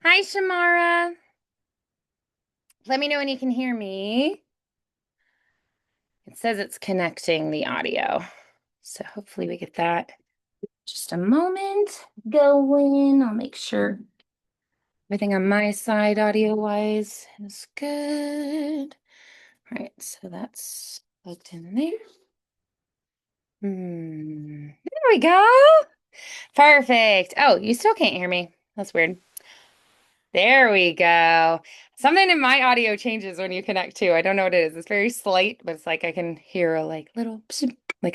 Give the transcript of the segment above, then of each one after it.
Hi, Shamara. Let me know when you can hear me. It says it's connecting the audio. So hopefully we get that. Just a moment. Going. I'll make sure everything on my side, audio-wise, is good. All right, so that's plugged in there. There we go. Perfect. Oh, you still can't hear me. That's weird. There we go. Something in my audio changes when you connect too. I don't know what it is. It's very slight, but it's like I can hear a like a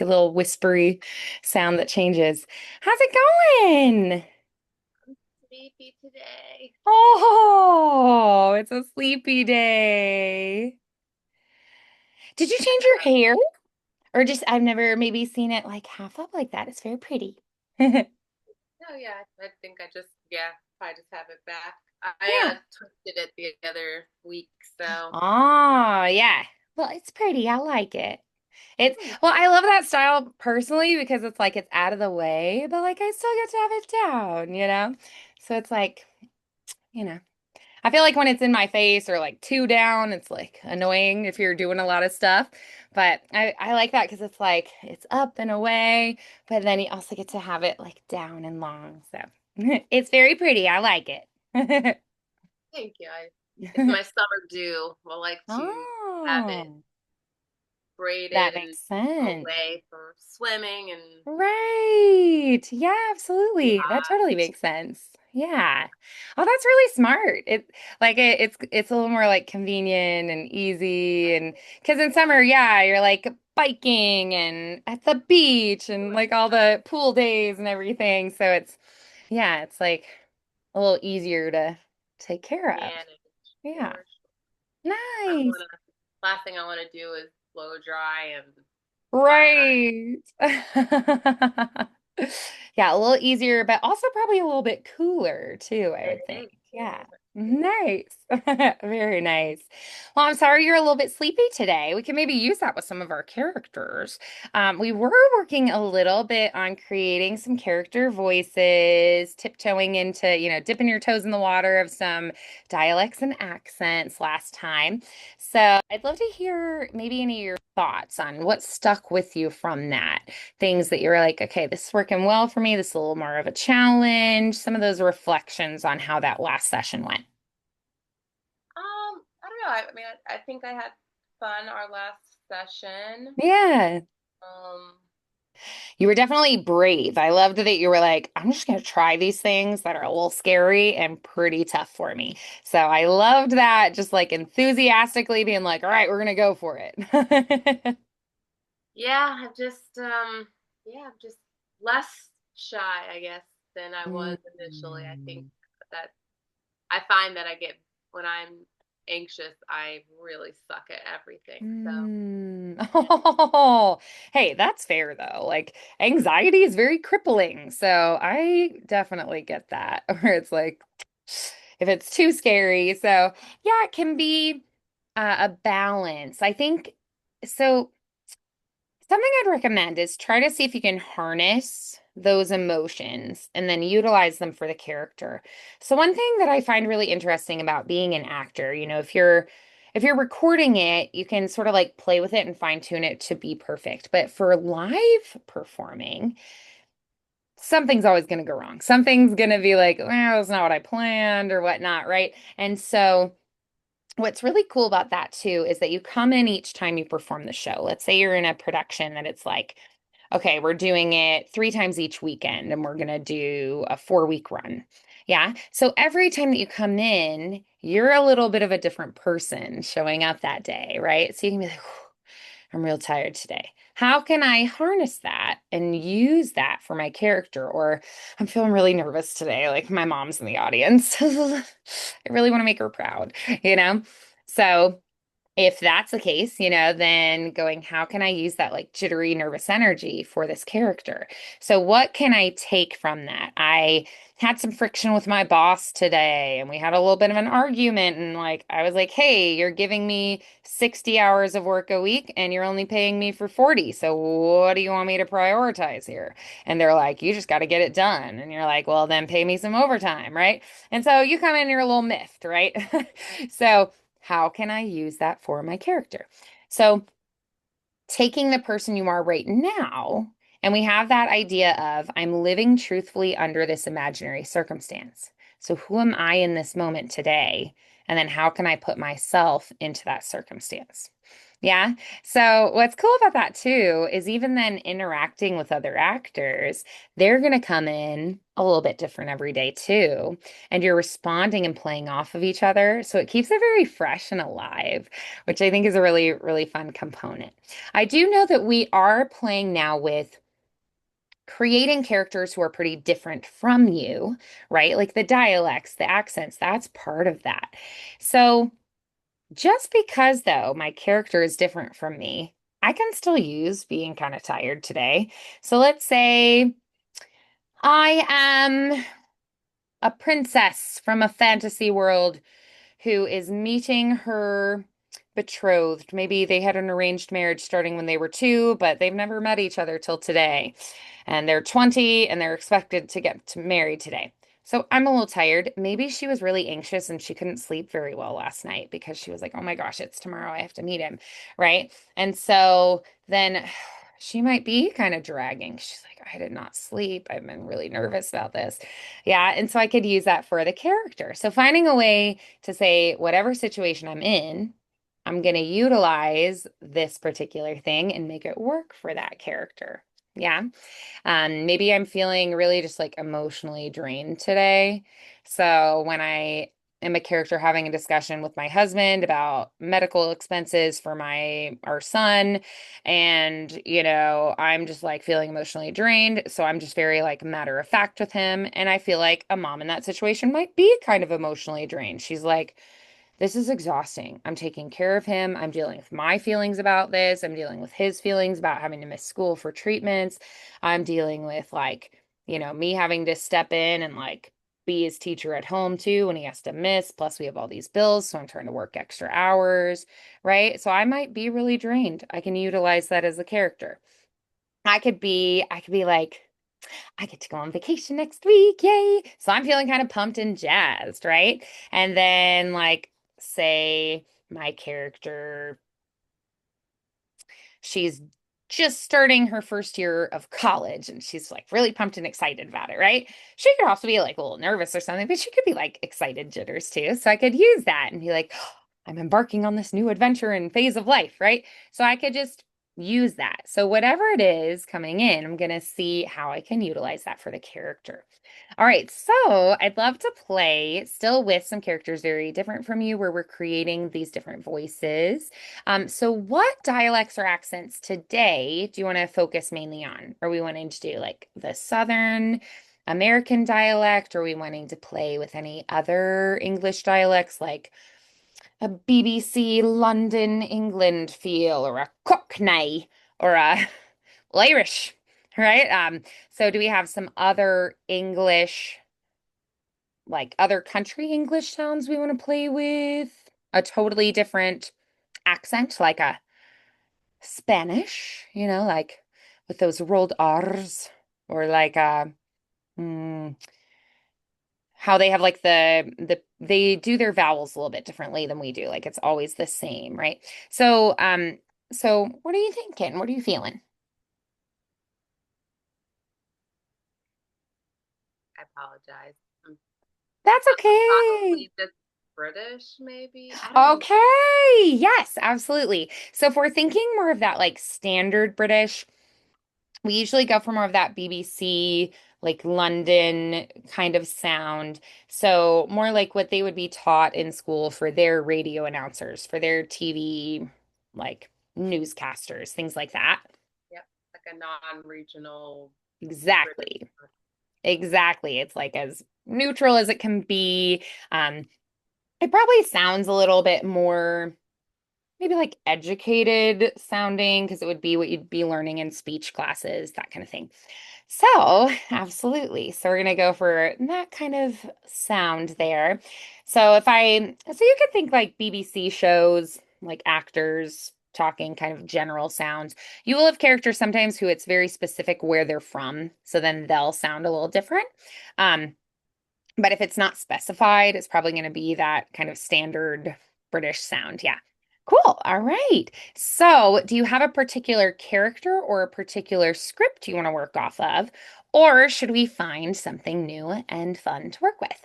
little whispery sound that changes. How's it going? Sleepy today. Oh, it's a sleepy day. Did you change your hair? Or just I've never maybe seen it like half up like that. It's very pretty. Oh yeah, I think I just probably just have it back. I Yeah. twisted it the other week, so Oh, yeah. Well, it's pretty. I like it. thank Well, you. I love that style personally because it's like it's out of the way, but like I still get to have it down. So it's like, you know, I feel like when it's in my face or like too down, it's like annoying if you're doing a lot of stuff. But I like that because it's like it's up and away, but then you also get to have it like down and long. So it's very pretty. I like it. Thank you. It's my summer do. I like to have it Oh, that braided and makes sense. away for swimming and Right. Yeah, too absolutely. That hot. totally makes sense. Yeah. Oh, that's really smart. It's a little more like convenient and easy and because in summer, yeah, you're like biking and at the beach and like all the pool days and everything. So it's like a little easier to take care of. Manage Yeah. for sure. I don't Nice. wanna last thing I wanna do is blow dry and flat iron. Right. Yeah, a little easier, but also probably a little bit cooler too, I It would think. is Yeah. cool. Nice. Very nice. Well, I'm sorry you're a little bit sleepy today. We can maybe use that with some of our characters. We were working a little bit on creating some character voices, tiptoeing into, dipping your toes in the water of some dialects and accents last time. So I'd love to hear maybe any of your thoughts on what stuck with you from that. Things that you were like, okay, this is working well for me. This is a little more of a challenge. Some of those reflections on how that last session went. I don't know. I mean, I think I had fun our last session. Yeah. Um, You were definitely brave. I loved that you were like, I'm just going to try these things that are a little scary and pretty tough for me. So I loved that, just like enthusiastically being like, all right, we're going to go for it. yeah, I'm just less shy, I guess, than I was initially. I think Mm. that I find that I get when I'm anxious, I really suck at everything. So Oh, hey, that's fair though. Like anxiety is very crippling. So I definitely get that. Where it's like if it's too scary. So yeah, it can be a balance. I think so. Something I'd recommend is try to see if you can harness those emotions and then utilize them for the character. So one thing that I find really interesting about being an actor, if you're recording it, you can sort of like play with it and fine tune it to be perfect. But for live performing, something's always going to go wrong. Something's going to be like, well, that's not what I planned or whatnot, right? And so what's really cool about that too is that you come in each time you perform the show. Let's say you're in a production that it's like, okay, we're doing it 3 times each weekend and we're going to do a 4 week run. Yeah. So every time that you come in, you're a little bit of a different person showing up that day, right? So you can be like, "Whew, I'm real tired today. How can I harness that and use that for my character? Or I'm feeling really nervous today, like my mom's in the audience. I really want to make her proud, you know? So if that's the case, then going, how can I use that like jittery, nervous energy for this character? So, what can I take from that? I had some friction with my boss today, and we had a little bit of an argument. And like, I was like, hey, you're giving me 60 hours of work a week, and you're only paying me for 40. So, what do you want me to prioritize here? And they're like, you just got to get it done. And you're like, well, then pay me some overtime, right? And so you come in, you're a little miffed, right? So, how can I use that for my character? So, taking the person you are right now, and we have that idea of I'm living truthfully under this imaginary circumstance. So, who am I in this moment today? And then how can I put myself into that circumstance? Yeah. So, what's cool about that too is even then interacting with other actors, they're going to come in a little bit different every day too. And you're responding and playing off of each other. So, it keeps it very fresh and alive, which I think is a really, really fun component. I do know that we are playing now with creating characters who are pretty different from you, right? Like the dialects, the accents, that's part of that. So, just because, though, my character is different from me, I can still use being kind of tired today. So let's say I am a princess from a fantasy world who is meeting her betrothed. Maybe they had an arranged marriage starting when they were two, but they've never met each other till today. And they're 20 and they're expected to get married today. So I'm a little tired. Maybe she was really anxious and she couldn't sleep very well last night because she was like, oh my gosh, it's tomorrow. I have to meet him. Right. And so then she might be kind of dragging. She's like, I did not sleep. I've been really nervous about this. Yeah. And so I could use that for the character. So finding a way to say, whatever situation I'm in, I'm going to utilize this particular thing and make it work for that character. Yeah. Maybe I'm feeling really just like emotionally drained today. So when I am a character having a discussion with my husband about medical expenses for our son, and I'm just like feeling emotionally drained. So I'm just very like matter of fact with him. And I feel like a mom in that situation might be kind of emotionally drained. She's like, this is exhausting. I'm taking care of him. I'm dealing with my feelings about this. I'm dealing with his feelings about having to miss school for treatments. I'm dealing with like, me having to step in and like be his teacher at home too when he has to miss. Plus, we have all these bills. So I'm trying to work extra hours, right? So I might be really drained. I can utilize that as a character. I could be like, I get to go on vacation next week. Yay. So I'm feeling kind of pumped and jazzed, right? And then, like, say my character, she's just starting her first year of college and she's like really pumped and excited about it, right? She could also be like a little nervous or something, but she could be like excited jitters too. So I could use that and be like, oh, I'm embarking on this new adventure and phase of life, right? So I could just use that. So whatever it is coming in, I'm going to see how I can utilize that for the character. All right, so I'd love to play still with some characters very different from you, where we're creating these different voices. So what dialects or accents today do you want to focus mainly on? Are we wanting to do like the Southern American dialect? Or are we wanting to play with any other English dialects like a BBC London, England feel, or a Cockney, or a Irish, right? So do we have some other English, like other country English sounds we want to play with? A totally different accent, like a Spanish, like with those rolled R's, or like mm, how they have like they do their vowels a little bit differently than we do. Like it's always the same, right? So what are you thinking? What are you feeling? I apologize. I'm That's okay. probably just British, maybe. I don't know. Okay. Yes, absolutely. So if we're thinking more of that like standard British, we usually go for more of that BBC, like London kind of sound. So more like what they would be taught in school for their radio announcers, for their TV, like newscasters, things like that. Yep, like a non-regional British. Exactly. Exactly. It's like as neutral as it can be. It probably sounds a little bit more maybe like educated sounding, because it would be what you'd be learning in speech classes, that kind of thing. So, absolutely. So, we're going to go for that kind of sound there. So you could think like BBC shows, like actors talking kind of general sounds. You will have characters sometimes who it's very specific where they're from. So then they'll sound a little different. Um, but if it's not specified, it's probably going to be that kind of standard British sound. Yeah. Cool. All right. So, do you have a particular character or a particular script you want to work off of? Or should we find something new and fun to work with?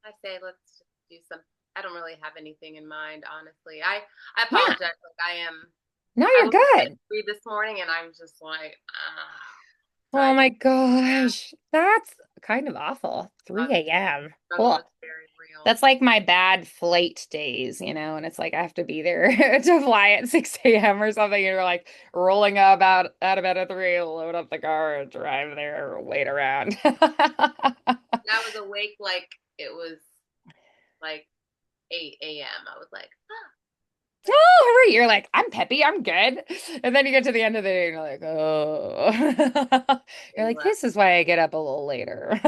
I say let's just do some. I don't really have anything in mind, honestly. I Yeah. apologize. Like No, I you're woke up at good. 3 this morning and I'm just like, Oh driving. my Yeah, gosh. That's kind of awful. uh, 3 a.m. struggle Well, is very real. that's like my bad flight days, and it's like I have to be there to fly at 6 a.m. or something. And you're like rolling up out of bed at 3, load up the car, and drive there, wait around. And I was awake like it was like 8 a.m. I was like, like Oh, right. You're like, I'm peppy, I'm good. And then you get to the end of the day and you're like, oh. You're really like, left. this is why I get up a little later.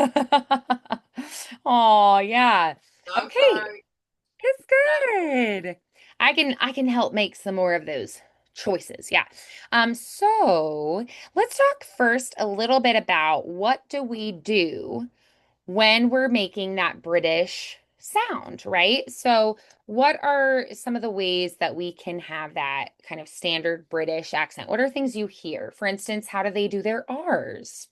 Oh, yeah. So I'm Okay. sorry. It's That good. I can help make some more of those choices. Yeah. So let's talk first a little bit about what do we do when we're making that British sound, right? So what are some of the ways that we can have that kind of standard British accent? What are things you hear? For instance, how do they do their R's?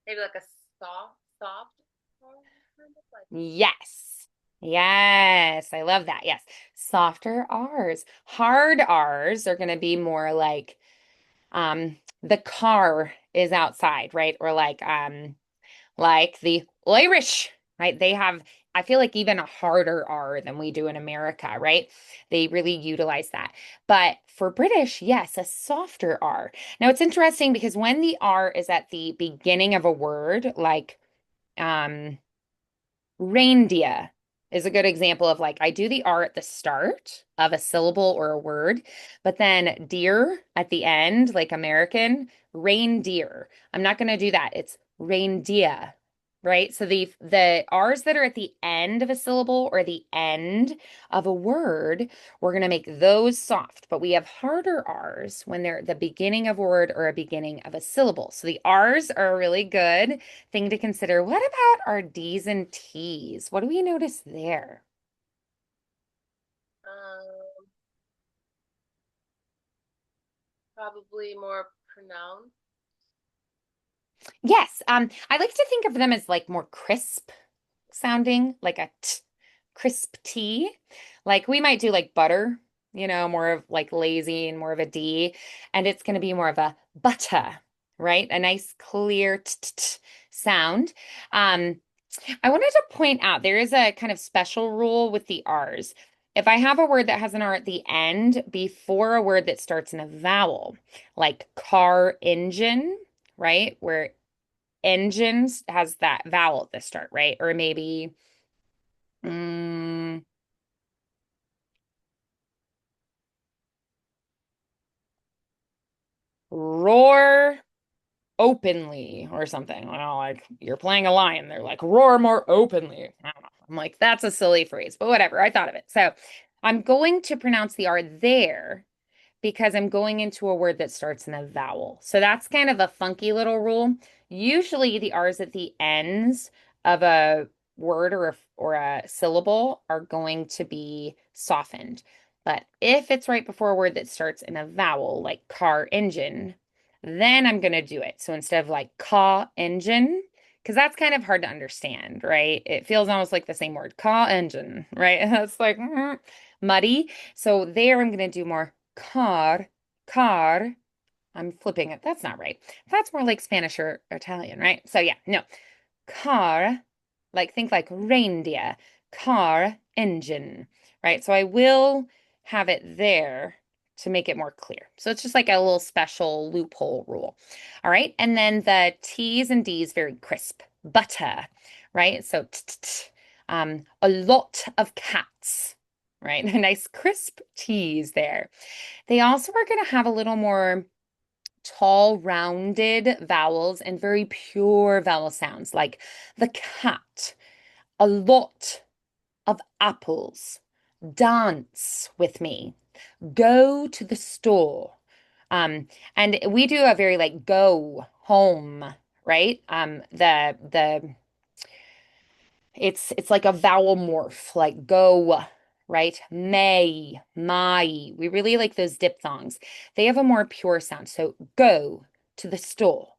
maybe like a soft kind of like. Yes. Yes, I love that. Yes. Softer R's. Hard R's are going to be more the car is outside, right? Or like the Irish, right? They have I feel like even a harder R than we do in America, right? They really utilize that. But for British, yes, a softer R. Now it's interesting because when the R is at the beginning of a word, like um reindeer is a good example of like I do the R at the start of a syllable or a word, but then deer at the end, like American, reindeer. I'm not going to do that. It's reindeer, right? So the R's that are at the end of a syllable or the end of a word, we're going to make those soft, but we have harder R's when they're at the beginning of a word or a beginning of a syllable. So the R's are really good thing to consider. What about our D's and T's? What do we notice there? Um, probably more pronounced. Yes, I like to think of them as like more crisp sounding, like a t, crisp T. Like we might do like butter, more of like lazy and more of a D, and it's going to be more of a butter, right? A nice clear t, t, t sound. Um, I wanted to point out there is a kind of special rule with the R's. If I have a word that has an R at the end before a word that starts in a vowel, like car engine, right? Where engines has that vowel at the start, right? Or maybe mm, roar openly or something. Like you're playing a lion. They're like, roar more openly. I don't know. I'm like, that's a silly phrase, but whatever. I thought of it. So I'm going to pronounce the R there because I'm going into a word that starts in a vowel. So that's kind of a funky little rule. Usually the R's at the ends of a word or a syllable are going to be softened. But if it's right before a word that starts in a vowel, like car engine, then I'm going to do it. So instead of like car engine, because that's kind of hard to understand, right? It feels almost like the same word, car engine, right? That's like muddy. So there I'm going to do more car. I'm flipping it. That's not right. That's more like Spanish or Italian, right? So yeah, no. Car, like think like reindeer, car engine, right? So I will have it there to make it more clear. So it's just like a little special loophole rule. All right. And then the T's and D's very crisp. Butter, right? So A lot of cats, right? A nice crisp tease there. They also are going to have a little more tall, rounded vowels and very pure vowel sounds like the cat, a lot of apples, dance with me, go to the store. Um, and we do a very like go home, right? The it's like a vowel morph, like go, right? May, my. We really like those diphthongs. They have a more pure sound. So go to the store,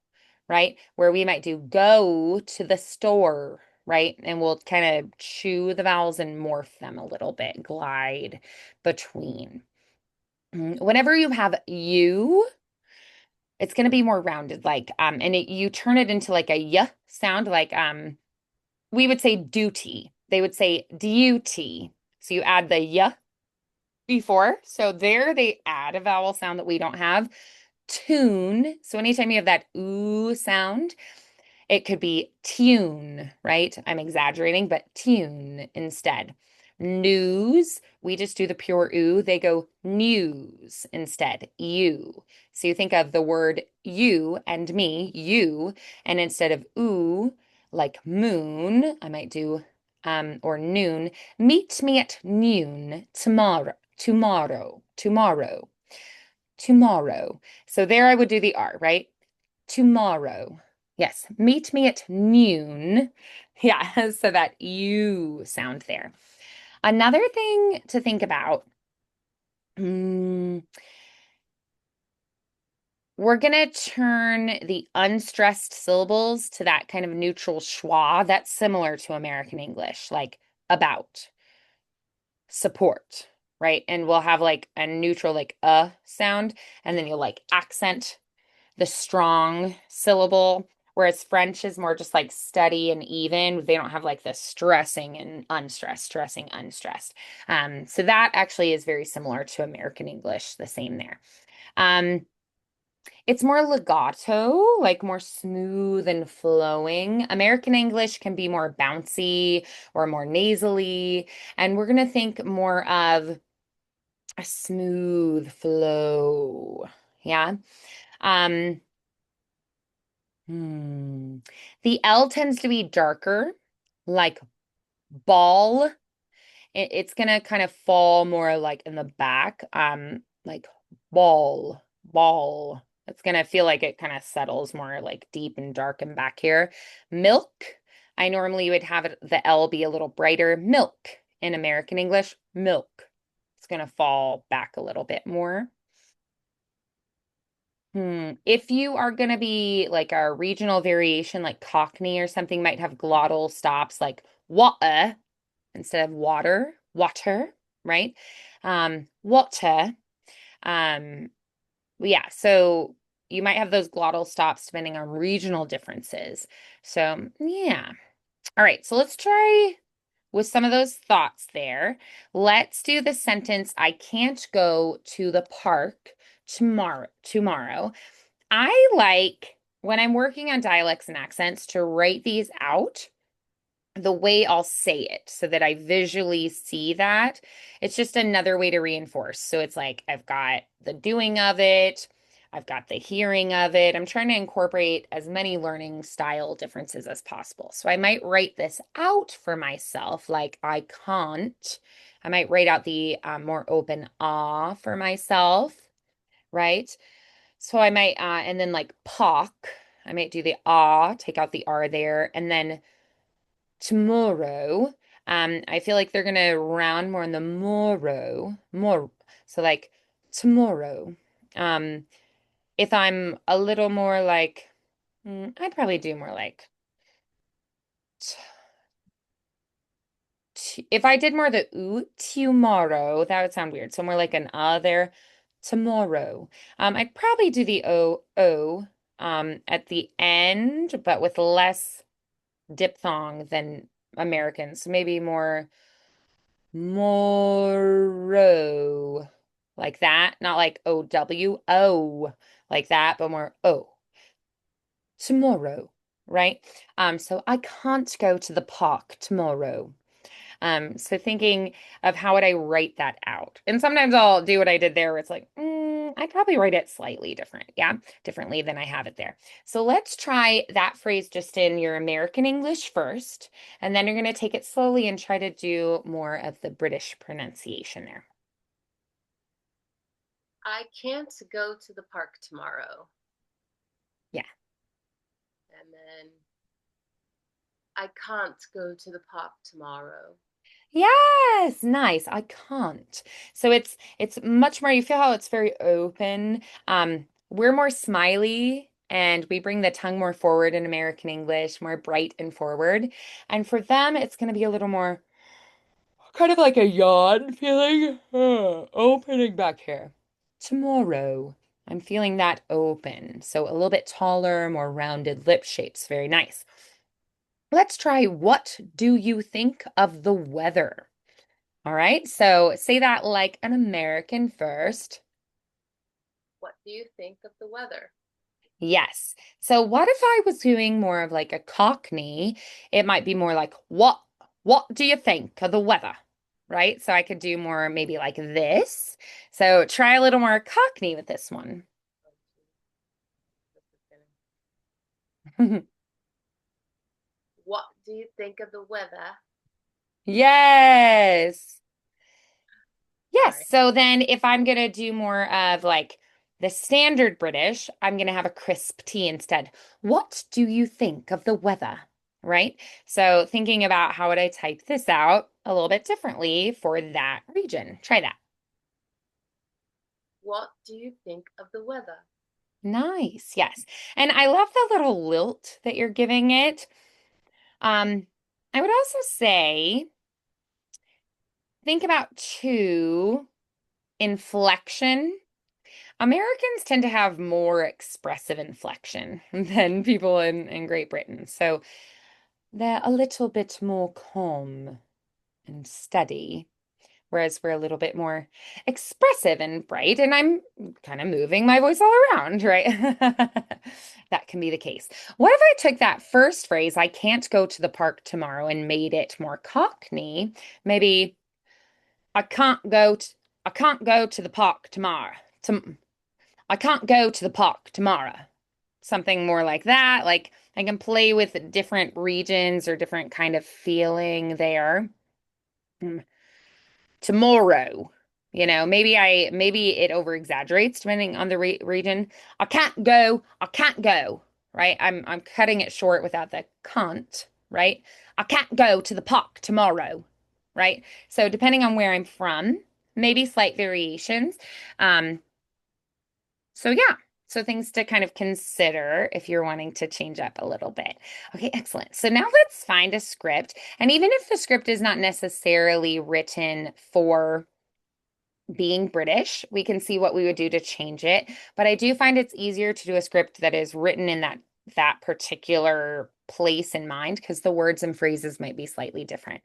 right? Where we might do go to the store, right? And we'll kind of chew the vowels and morph them a little bit, glide between. Whenever you have you, it's going to be more rounded, like and you turn it into like a y sound, like we would say duty. They would say duty. So you add the y before. So there they add a vowel sound that we don't have. Tune. So anytime you have that ooh sound, it could be tune, right? I'm exaggerating, but tune instead. News, we just do the pure ooh. They go news instead. You. So you think of the word you and me, you, and instead of ooh, like moon, I might do or noon. Meet me at noon tomorrow. Tomorrow. So there I would do the R, right? Tomorrow. Yes, meet me at noon. Yeah, so that you sound there. Another thing to think about, mm, we're going to turn the unstressed syllables to that kind of neutral schwa that's similar to American English, like about, support, right? And we'll have like a neutral, like sound, and then you'll like accent the strong syllable, whereas French is more just like steady and even. They don't have like the stressing and unstressed, stressing, unstressed. So that actually is very similar to American English, the same there. Um, it's more legato, like more smooth and flowing. American English can be more bouncy or more nasally, and we're going to think more of a smooth flow. Yeah. Um, Hmm. The L tends to be darker, like ball. It's gonna kind of fall more like in the back, like ball. It's gonna feel like it kind of settles more like deep and dark and back here. Milk. I normally would have the L be a little brighter. Milk in American English, milk. It's gonna fall back a little bit more. If you are going to be like a regional variation, like Cockney or something, might have glottal stops like water instead of water, right? Water. Um, yeah, so you might have those glottal stops depending on regional differences. So, yeah. All right, so let's try with some of those thoughts there. Let's do the sentence, I can't go to the park tomorrow. I like when I'm working on dialects and accents to write these out the way I'll say it so that I visually see that. It's just another way to reinforce. So it's like I've got the doing of it, I've got the hearing of it. I'm trying to incorporate as many learning style differences as possible. So I might write this out for myself, like I can't. I might write out the more open ah for myself, right? So I might, and then like pock, I might do the ah, take out the R there, and then tomorrow. I feel like they're gonna round more in the more. So like tomorrow. Um, if I'm a little more like, I'd probably do more like, t if I did more the ooh, tomorrow, that would sound weird. So more like an there, tomorrow. I'd probably do the o at the end, but with less diphthong than Americans. So maybe more Moro, like that, not like O-W-O, like that, but more O, tomorrow, right? So I can't go to the park tomorrow. So thinking of how would I write that out? And sometimes I'll do what I did there where it's like, I'd probably write it slightly different. Yeah, differently than I have it there. So let's try that phrase just in your American English first, and then you're going to take it slowly and try to do more of the British pronunciation there. I can't go to the park tomorrow. Yeah. And then I can't go to the park tomorrow. Yes, nice. I can't. So it's much more, you feel how it's very open. We're more smiley and we bring the tongue more forward in American English, more bright and forward. And for them, it's going to be a little more kind of like a yawn feeling, opening back here. Tomorrow, I'm feeling that open. So a little bit taller, more rounded lip shapes. Very nice. Let's try what do you think of the weather? All right, so say that like an American first. What do you think of the weather? Yes. So what if I was doing more of like a Cockney? It might be more like what do you think of the weather? Right? So I could do more maybe like this. So try a little more Cockney with this one. What do you think of the weather? Yes. All Yes. right. So then if I'm gonna do more of like the standard British, I'm gonna have a crisp T instead. What do you think of the weather? Right? So thinking about how would I type this out a little bit differently for that region. Try that. What do you think of the weather? Nice. Yes. And I love the little lilt that you're giving it. Um, I would also say think about two inflection. Americans tend to have more expressive inflection than people in Great Britain. So they're a little bit more calm and steady, whereas we're a little bit more expressive and bright. And I'm kind of moving my voice all around, right? That can be the case. What if I took that first phrase, I can't go to the park tomorrow, and made it more Cockney? Maybe I can't go to, I can't go to the park tomorrow. I can't go to the park tomorrow. Something more like that. Like I can play with different regions or different kind of feeling there. Mm, Tomorrow, maybe it over exaggerates depending on the region. I can't go, right? I'm cutting it short without the can't, right? I can't go to the park tomorrow, right? So depending on where I'm from, maybe slight variations. Um, so yeah, so things to kind of consider if you're wanting to change up a little bit. Okay, excellent. So now let's find a script. And even if the script is not necessarily written for being British, we can see what we would do to change it. But I do find it's easier to do a script that is written in that particular place in mind because the words and phrases might be slightly different.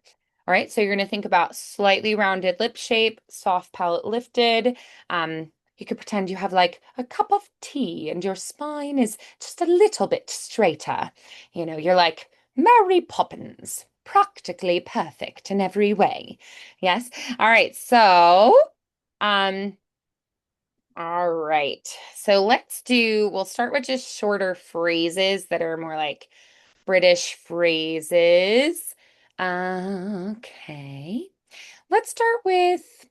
All right, so you're going to think about slightly rounded lip shape, soft palate lifted. You could pretend you have like a cup of tea and your spine is just a little bit straighter. You're like Mary Poppins, practically perfect in every way. Yes. All right, so um, all right. So we'll start with just shorter phrases that are more like British phrases. Okay. Let's start with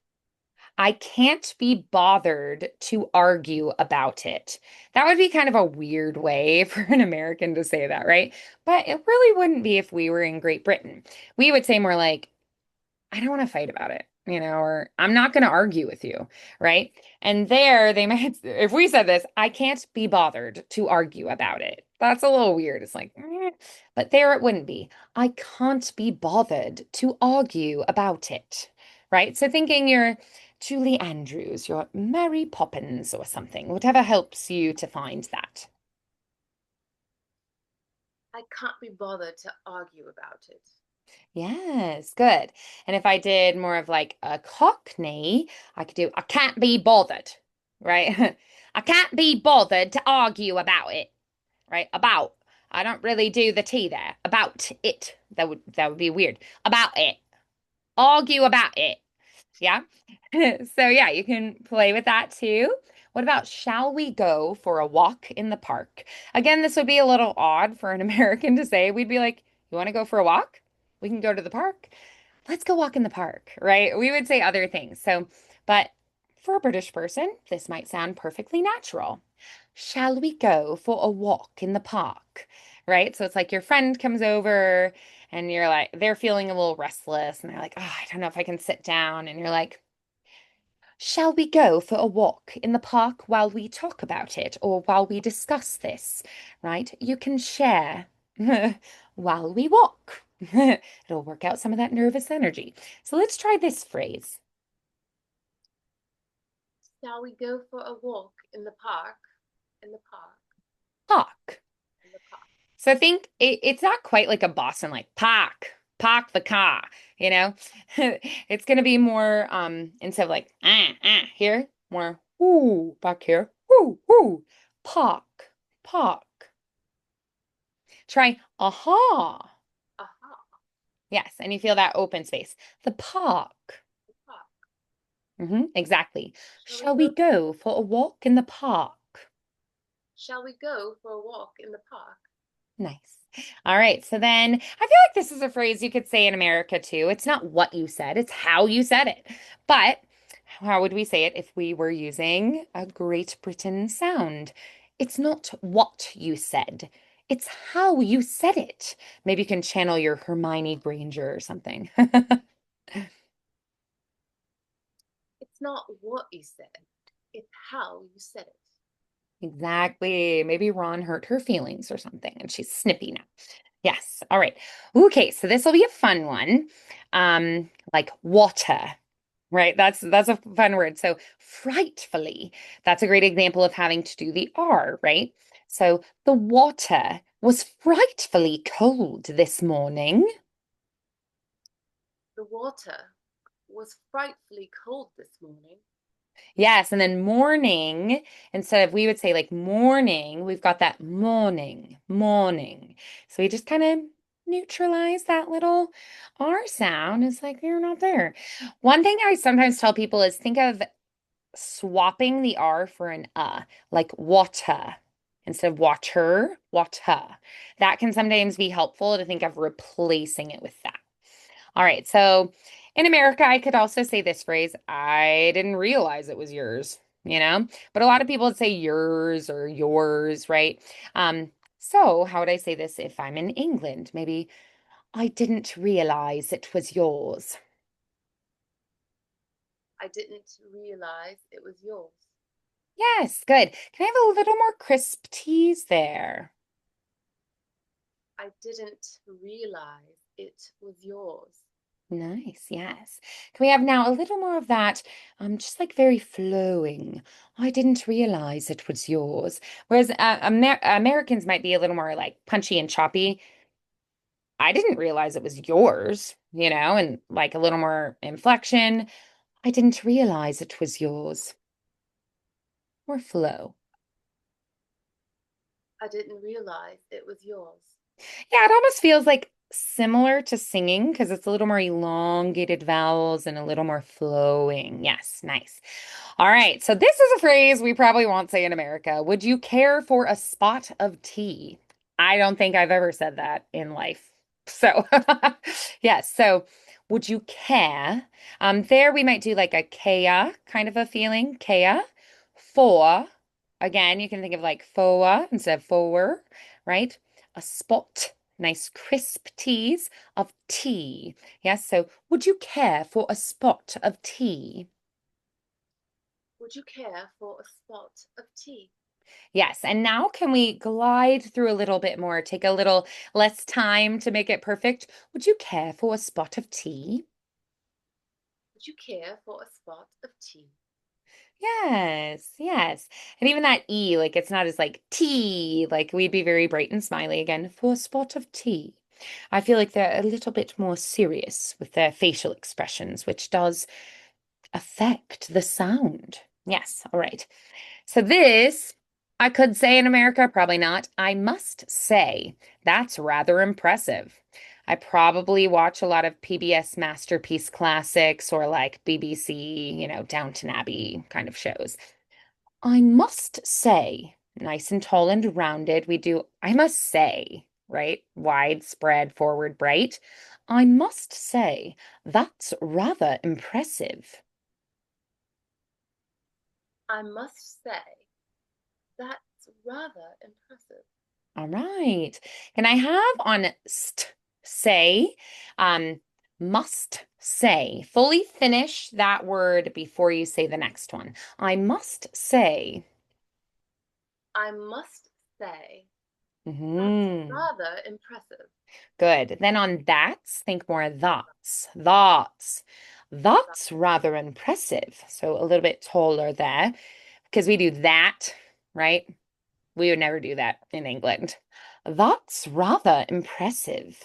I can't be bothered to argue about it. That would be kind of a weird way for an American to say that, right? But it really wouldn't be if we were in Great Britain. We would say more like, I don't want to fight about it, or I'm not going to argue with you, right? And there they might, if we said this, I can't be bothered to argue about it. That's a little weird. It's like, but there it wouldn't be. I can't be bothered to argue about it, right? So thinking you're Julie Andrews, you're Mary Poppins or something, whatever helps you to find that. I can't be bothered to argue about it. Yes, good. And if I did more of like a Cockney, I could do, I can't be bothered, right? I can't be bothered to argue about it, right? About. I don't really do the T there. About it. That would be weird. About it. argue about it. Yeah. So yeah, you can play with that too. What about shall we go for a walk in the park? Again, this would be a little odd for an American to say. We'd be like, you want to go for a walk? We can go to the park. Let's go walk in the park, right? We would say other things. So, but for a British person, this might sound perfectly natural. Shall we go for a walk in the park? Right? So it's like your friend comes over and you're like, they're feeling a little restless and they're like, oh, I don't know if I can sit down. And you're like, shall we go for a walk in the park while we talk about it or while we discuss this? Right? You can share while we walk. It'll work out some of that nervous energy. So let's try this phrase. Shall we go for a walk in the park? In the park. Park. In the park. So I think it's not quite like a Boston, like park the car, you know? It's going to be more, instead of like, here, more, ooh, back here, ooh, park, park. Try, aha. Aha. Yes, and you feel that open space. The park. The park. Exactly. Shall we Shall we go? go for a walk in the park? Shall we go for a walk in the park? Nice. All right. So then I feel like this is a phrase you could say in America too. It's not what you said, it's how you said it. But how would we say it if we were using a Great Britain sound? It's not what you said, it's how you said it. Maybe you can channel your Hermione Granger or something. It's not what you said, it's how you said it. Exactly. Maybe Ron hurt her feelings or something and she's snippy now. Yes. All right. Okay, so this will be a fun one. Like water, right? That's a fun word. So frightfully, that's a great example of having to do the R, right? So the water was frightfully cold this morning. The water was frightfully cold this morning. Yes, and then morning, instead of we would say like morning, we've got that morning, morning. So we just kind of neutralize that little R sound. It's like you're not there. One thing I sometimes tell people is think of swapping the R for an like water instead of water, water. That can sometimes be helpful to think of replacing it with that. All right. So in America, I could also say this phrase, I didn't realize it was yours, you know? But a lot of people would say yours or yours, right? So how would I say this if I'm in England? Maybe I didn't realize it was yours. I didn't realize it was yours. Yes, good. Can I have a little more crisp teas there? I didn't realize it was yours. Nice, yes. Can we have now a little more of that, just like very flowing? I didn't realize it was yours. Whereas Americans might be a little more like punchy and choppy. I didn't realize it was yours, and like a little more inflection. I didn't realize it was yours. More flow. I didn't realize it was yours. Yeah, it almost feels like similar to singing because it's a little more elongated vowels and a little more flowing. Yes, nice. All right, so this is a phrase we probably won't say in America. Would you care for a spot of tea? I don't think I've ever said that in life. So, yes, so would you care? There we might do like a kea kind of a feeling, kea. For, again, you can think of like foa instead of for, right? A spot, nice crisp teas of tea. Yes, so would you care for a spot of tea? Would you care for a spot of tea? Yes, and now can we glide through a little bit more, take a little less time to make it perfect? Would you care for a spot of tea? Would you care for a spot of tea? Yes, yes. And even that E, like it's not as like tea, like we'd be very bright and smiley again for a spot of tea. I feel like they're a little bit more serious with their facial expressions, which does affect the sound. Yes, all right. So this I could say in America, probably not. I must say, that's rather impressive. I probably watch a lot of PBS Masterpiece Classics or like BBC, Downton Abbey kind of shows. I must say, nice and tall and rounded, we do, I must say, right? Widespread, forward, bright. I must say, that's rather impressive. I must say, that's rather impressive. All right. Can I have on say, um, must say, fully finish that word before you say the next one. I must say. I must say, that's Hmm. rather impressive. Good. Then on that's, think more that's. That's. That's rather impressive. So a little bit taller there because we do that, right? We would never do that in England. That's rather impressive.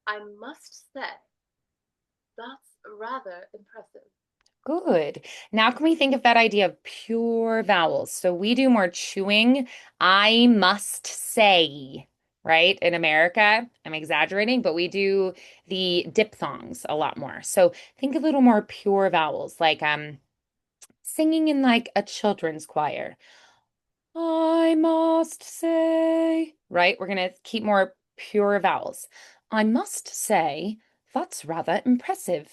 I must say, that's rather impressive. Good. Now, can we think of that idea of pure vowels? So we do more chewing. I must say, right? In America, I'm exaggerating, but we do the diphthongs a lot more. So think a little more pure vowels, like singing in like a children's choir. I must say, right? We're gonna keep more pure vowels. I must say, that's rather impressive.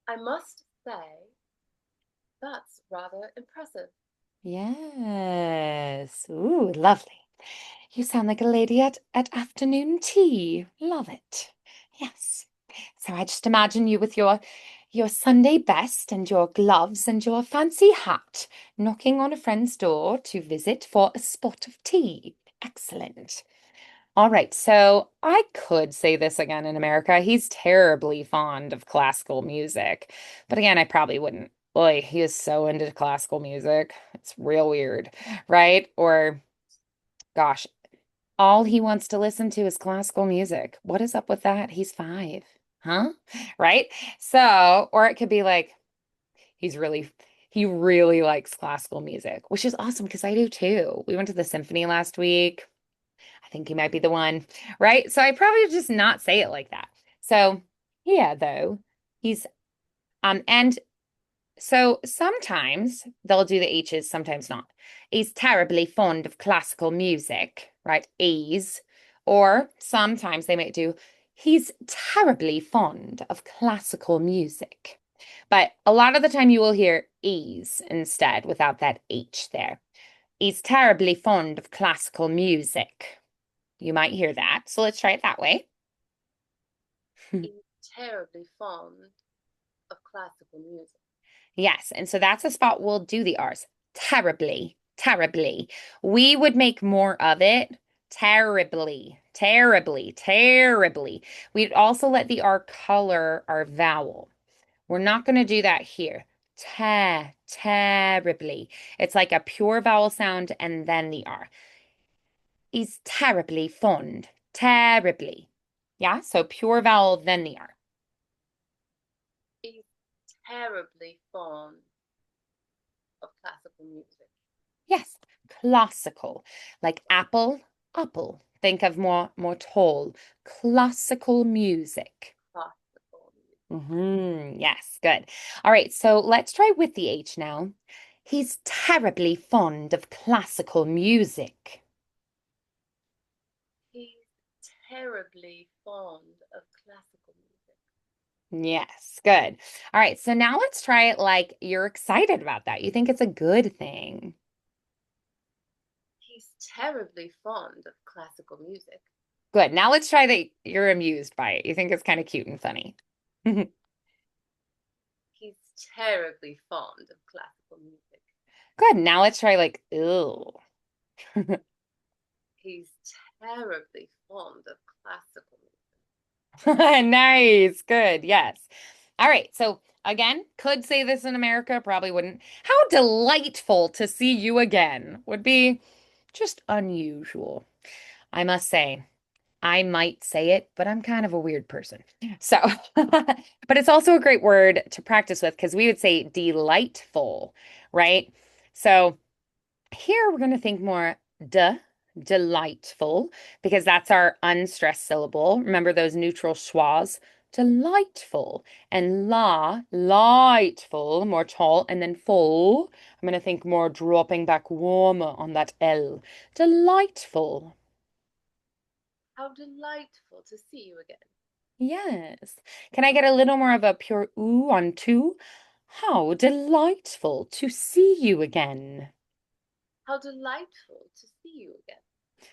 I must say, that's rather impressive. Yes. Ooh, lovely. You sound like a lady at afternoon tea. Love it. Yes. So I just imagine you with your Sunday best and your gloves and your fancy hat, knocking on a friend's door to visit for a spot of tea. Excellent. All right, so I could say this again in America. He's terribly fond of classical music. But again, I probably wouldn't. Boy, he is so into classical music. It's real weird, right? Or, gosh, all he wants to listen to is classical music. What is up with that? He's 5, huh? Right? So, or it could be like, he's really, he really likes classical music, which is awesome because I do too. We went to the symphony last week. I think he might be the one, right? So I probably would just not say it like that. So yeah, though, he's and so sometimes they'll do the H's, sometimes not. He's terribly fond of classical music, right? E's. Or sometimes they might do, he's terribly fond of classical music. But a lot of the time you will hear E's instead without that H there. He's terribly fond of classical music. You might hear that. So let's try it that way. He's terribly fond of classical music. Yes. And so that's a spot we'll do the R's. Terribly, terribly. We would make more of it. Terribly, terribly, terribly. We'd also let the R color our vowel. We're not going to do that here. Terribly. It's like a pure vowel sound and then the R. He's terribly fond. Terribly. Yeah. So pure vowel, then the R. He's terribly fond of classical music. Yes, classical, like apple, apple. Think of more tall, classical music. Classical music. Yes, good. All right, so let's try with the H now. He's terribly fond of classical music. He's terribly fond of classical music. Yes, good. All right, so now let's try it like you're excited about that. You think it's a good thing. He's terribly fond of classical music. Good. Now let's try that you're amused by it. You think it's kind of cute and funny. He's terribly fond of classical music. Good. Now let's try like, ew. He's terribly fond of classical music. Nice. Good. Yes. All right. So again, could say this in America, probably wouldn't. How delightful to see you again would be just unusual. I must say, I might say it, but I'm kind of a weird person. So, but it's also a great word to practice with because we would say delightful, right? So here we're going to think more duh, Delightful, because that's our unstressed syllable. Remember those neutral schwas? Delightful. And lightful, more tall, and then full. I'm going to think more dropping back warmer on that L. Delightful. How delightful to see you again. Yes. Can I get a little more of a pure ooh on two? How delightful to see you again. How delightful to see you again.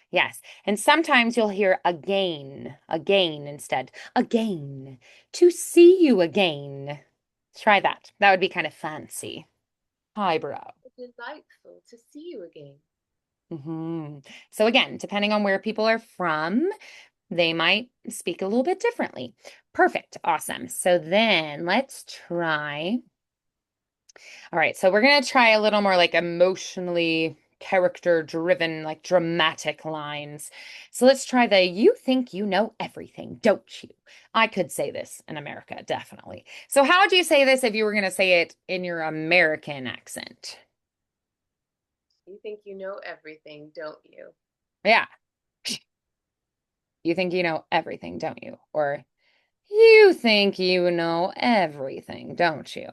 Yes. And sometimes you'll hear again instead. Again. To see you again. Try that. That would be kind of fancy. Highbrow. How delightful to see you again. hmm So again, depending on where people are from, they might speak a little bit differently. Perfect. Awesome. So then let's try. All right, so we're gonna try a little more like emotionally character driven, like dramatic lines. So let's try the you think you know everything, don't you? I could say this in America, definitely. So how would you say this if you were gonna say it in your American accent? You think you know everything, don't you? Yeah, you think you know everything, don't you? Or you think you know everything, don't you?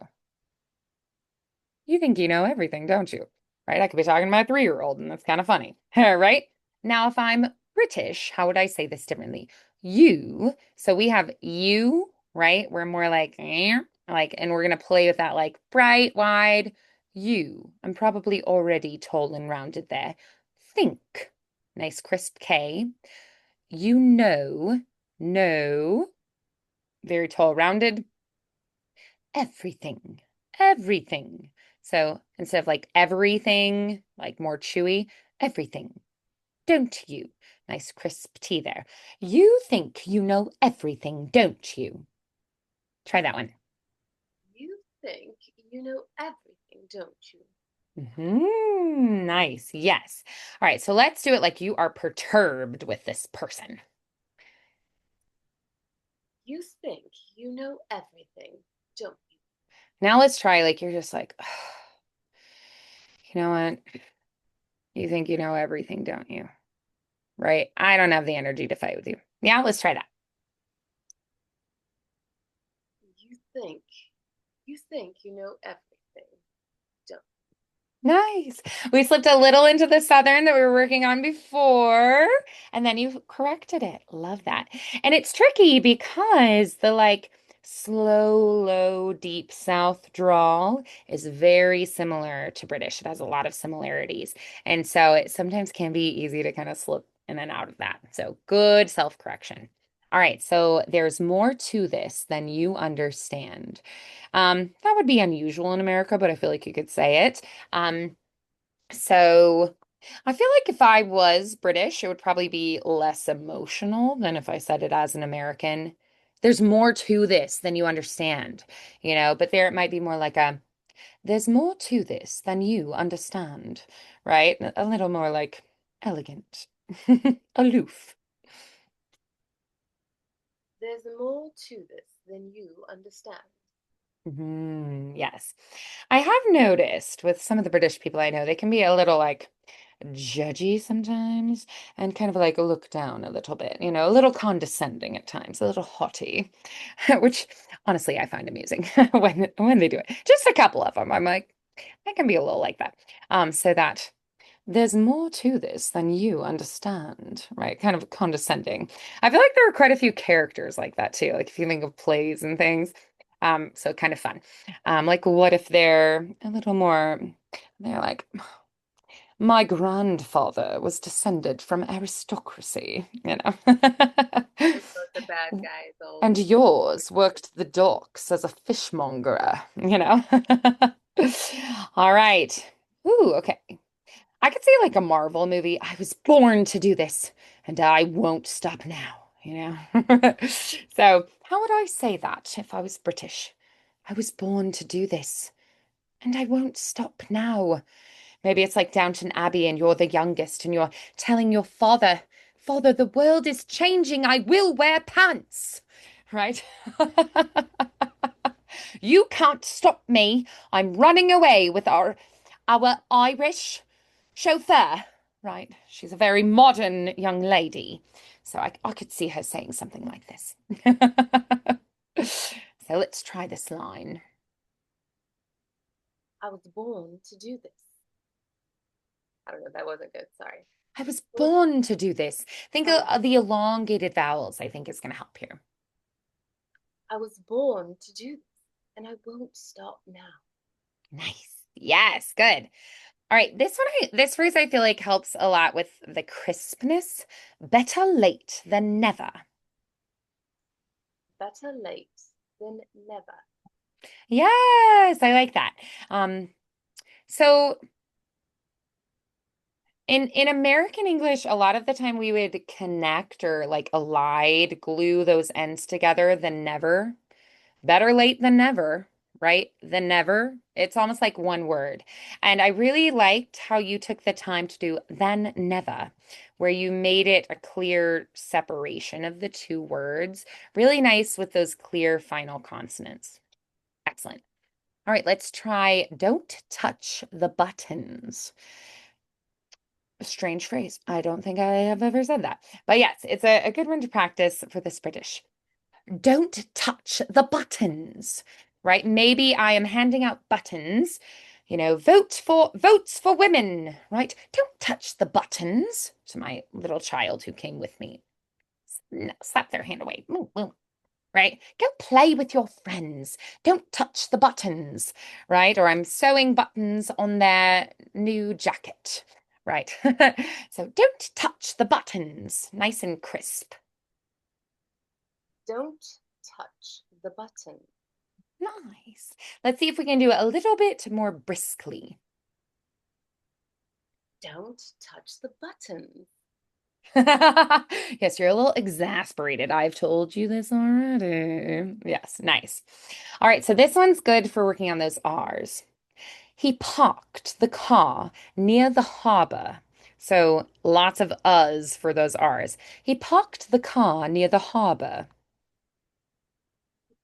You think you know everything, don't you? Right? I could be talking to my 3-year-old, and that's kind of funny. Right? Now, if I'm British, how would I say this differently? You. So we have you, right? We're more like, and we're going to play with that like bright, wide you. I'm probably already tall and rounded there. Think. Nice crisp K. You know, very tall, rounded everything, everything. So instead of like everything, like more chewy, everything, don't you? Nice crisp T there. You think you know everything, don't you? Try that one. You think you know everything, don't you? Nice. Yes. All right. So let's do it like you are perturbed with this person. You think you know everything, don't you? Now let's try like you're just like, you know what? You think you know everything, don't you? Right? I don't have the energy to fight with you. Yeah, let's try that. You think you know everything, don't Nice. We slipped a little into the Southern that we were working on before, and then you corrected it. Love that. And it's tricky because the like slow, low, deep South drawl is very similar to British. It has a lot of similarities. And so it sometimes can be easy to kind of slip in and out of that. So good self-correction. All right, so there's more to this than you understand. That would be unusual in America, but I feel like you could say it. Um, so I feel like if I was British, it would probably be less emotional than if I said it as an American. There's more to this than you understand, but there it might be more like there's more to this than you understand, right? A little more like elegant, aloof. There's more to this than you understand. Yes. I have noticed with some of the British people I know, they can be a little like judgy sometimes and kind of like look down a little bit, a little condescending at times, a little haughty, which honestly I find amusing when they do it. Just a couple of them. I'm like, I can be a little like that. So that there's more to this than you understand, right? Kind of condescending. I feel like there are quite a few characters like that too, like if you think of plays and things. So kind of fun. Like what if they're a little more, they're like, my grandfather was descended from aristocracy. So the bad guys And always. yours worked the docks as a fishmongerer. All right. Ooh, okay. I could say like a Marvel movie. I was born to do this, and I won't stop now. So, how would I say that if I was British? I was born to do this, and I won't stop now. Maybe it's like Downton Abbey, and you're the youngest, and you're telling your father, Father, the world is changing. I will wear pants. Right? You can't stop me. I'm running away with our Irish chauffeur. Right. She's a very modern young lady. So I could see her saying something like this. So let's try this line. I was born to do this. I don't know, that wasn't good. Sorry. I was I was, born to do this. Think I was, of the elongated vowels, I think is going to help here. I was born to do this, and I won't stop now. Nice. Yes, good. All right, this phrase I feel like helps a lot with the crispness. Better late than never. Better late than never. Yes, I like that. Um, so in American English, a lot of the time we would connect or like allied, glue those ends together than never. Better late than never, right? Than never. It's almost like one word. And I really liked how you took the time to do than never, where you made it a clear separation of the two words. Really nice with those clear final consonants. Excellent. All right, let's try don't touch the buttons. A strange phrase. I don't think I have ever said that. But yes, it's a good one to practice for this British. Don't touch the buttons, right? Maybe I am handing out buttons, votes for women, right? Don't touch the buttons to my little child who came with me. No, slap their hand away. Ooh, ooh, right? Go play with your friends. Don't touch the buttons, right? Or I'm sewing buttons on their new jacket, right? So don't touch the buttons. Nice and crisp. Don't touch the button. Nice. Let's see if we can do it a little bit more briskly. Don't touch the button. Yes, you're a little exasperated. I've told you this already. Yes, nice. All right, so this one's good for working on those R's. He parked the car near the harbor. So lots of us for those R's. He parked the car near the harbor.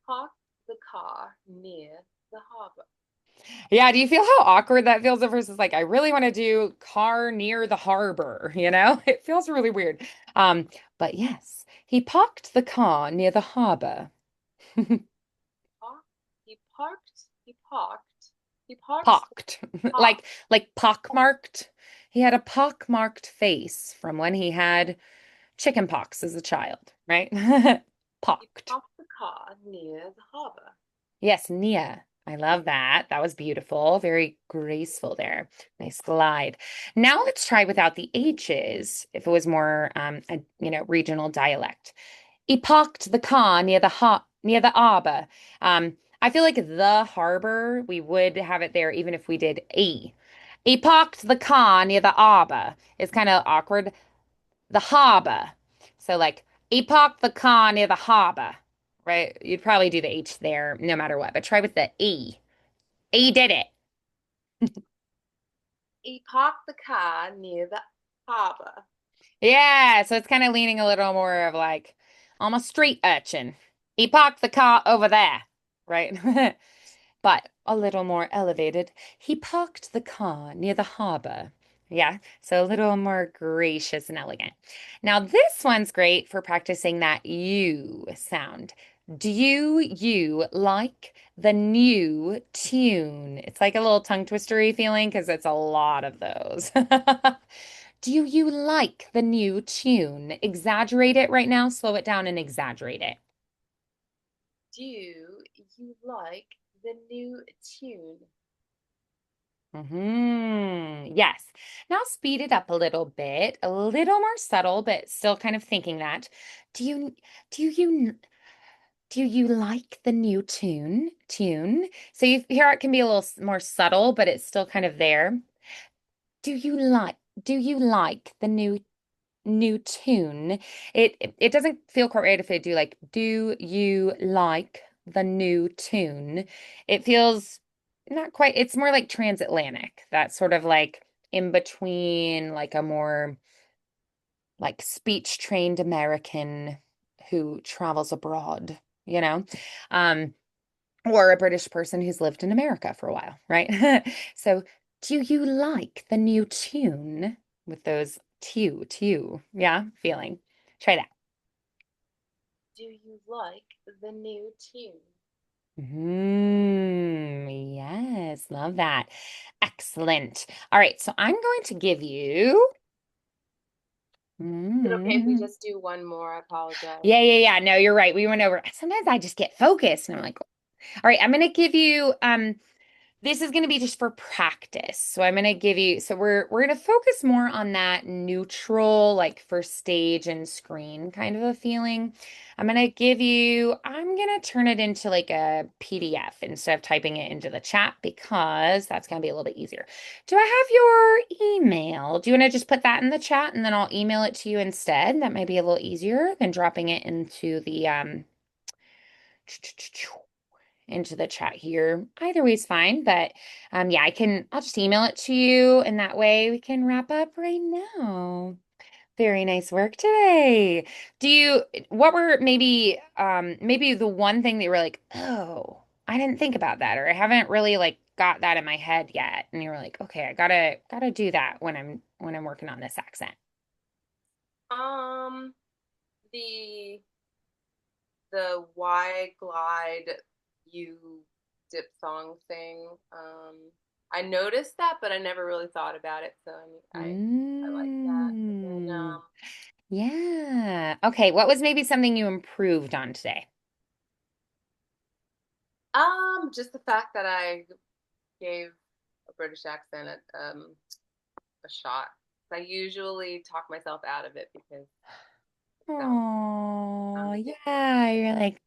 Parked the car near the harbor. Yeah, do you feel how awkward that feels at first? It's like, I really want to do car near the harbor, you know? It feels really weird. Um, but yes, he parked the car near the harbor. Park, he parked, Pocked. park, Like pockmarked. He had a pockmarked face from when he had chicken pox as a child, right? he Pocked. parked the car near the harbor. Yes, Nia. I love that. That was beautiful. Very graceful there. Nice glide. Now let's try without the H's if it was more regional dialect. He parked the car near the arbor. I feel like the harbor, we would have it there even if we did E. He parked the car near the arbor. It's kind of awkward. The harbor. So like he parked the car near the harbor, right? You'd probably do the H there no matter what, but try with the E. He did it. He parked the car near the harbor. Yeah, so it's kind of leaning a little more of like almost street urchin. He parked the car over there, right? But a little more elevated. He parked the car near the harbor. Yeah, so a little more gracious and elegant. Now, this one's great for practicing that U sound. Do you like the new tune? It's like a little tongue twistery feeling because it's a lot of those. Do you like the new tune? Exaggerate it right now, slow it down and exaggerate it. Do you like the new tune? Yes. Now speed it up a little bit, a little more subtle, but still kind of thinking that. Do you do you do you like the new tune? So you hear it can be a little more subtle, but it's still kind of there. Do you like do you like the new tune? It doesn't feel quite right if they do like, do you like the new tune? It feels not quite, it's more like transatlantic. That's sort of like in between like a more like speech trained American who travels abroad, you know? Um, or a British person who's lived in America for a while, right? So, do you like the new tune? with those yeah, feeling. Try that. Do you like the new tune? Yes, love that. Excellent. All right, so I'm going to give you. Is it okay if we Mm, just do one more? I apologize. yeah. No, you're right. We went over. Sometimes I just get focused and I'm like, all right, I'm going to give you this is going to be just for practice. So I'm going to give you, so we're going to focus more on that neutral, like for stage and screen kind of a feeling. I'm going to turn it into like a PDF instead of typing it into the chat because that's going to be a little bit easier. Do I have your email? Do you want to just put that in the chat and then I'll email it to you instead? That might be a little easier than dropping it into the chat here. Either way's fine, but yeah, I'll just email it to you and that way we can wrap up right now. Very nice work today. What were maybe the one thing that you were like, "Oh, I didn't think about that," or I haven't really like got that in my head yet. And you were like, "Okay, I gotta do that when I'm working on this accent." Um, the why glide you diphthong thing. I noticed that, but I never really thought about it. So I mean, I like that. And then Mm. Yeah. Okay, what was maybe something you improved on today? just the fact that I gave a British accent a shot. I usually talk myself out of it because it Oh, sounded different. yeah. You're like,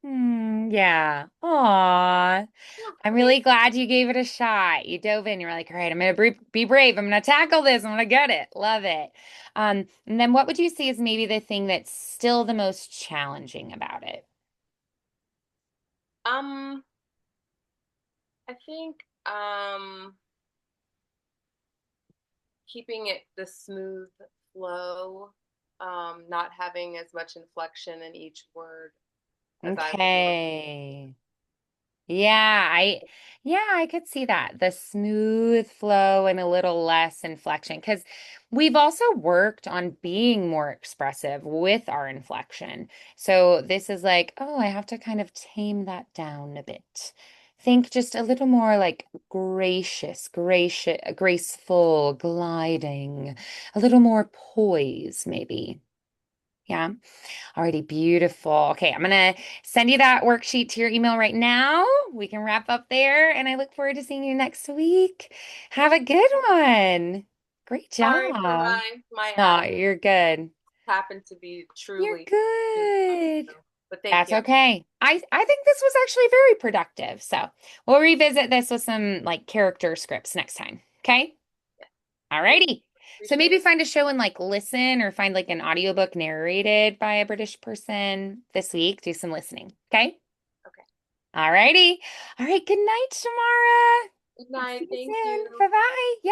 yeah. Aw. Yeah, I'm I mean, really glad you gave it a shot. You dove in. You're like, all right, I'm gonna be brave. I'm gonna tackle this. I'm gonna get it. Love it. And then what would you say is maybe the thing that's still the most challenging about it? um, I think keeping it the smooth flow, not having as much inflection in each word as I would like. Okay. Yeah, I could see that. The smooth flow and a little less inflection because we've also worked on being more expressive with our inflection. So this is like, oh, I have to kind of tame that down a bit. Think just a little more like graceful, gliding, a little more poise, maybe. Yeah. Alrighty, beautiful. Okay, I'm gonna send you that worksheet to your email right now. We can wrap up there, and I look forward to seeing you next week. Have a good one. Great Sorry for job. my No, accent. you're good. Happened to be You're truly too much. good. So, but thank That's you. okay. I think this was actually very productive. So we'll revisit this with some like character scripts next time. Okay? Yeah, thank you. Alrighty. So Appreciate maybe it. find a show and like listen or find like an audiobook narrated by a British person this week. Do some listening. Okay. Okay. Alrighty. All right. Good night, Shamara. Good I'll see night. you Thank soon. you. Bye bye. Yeah.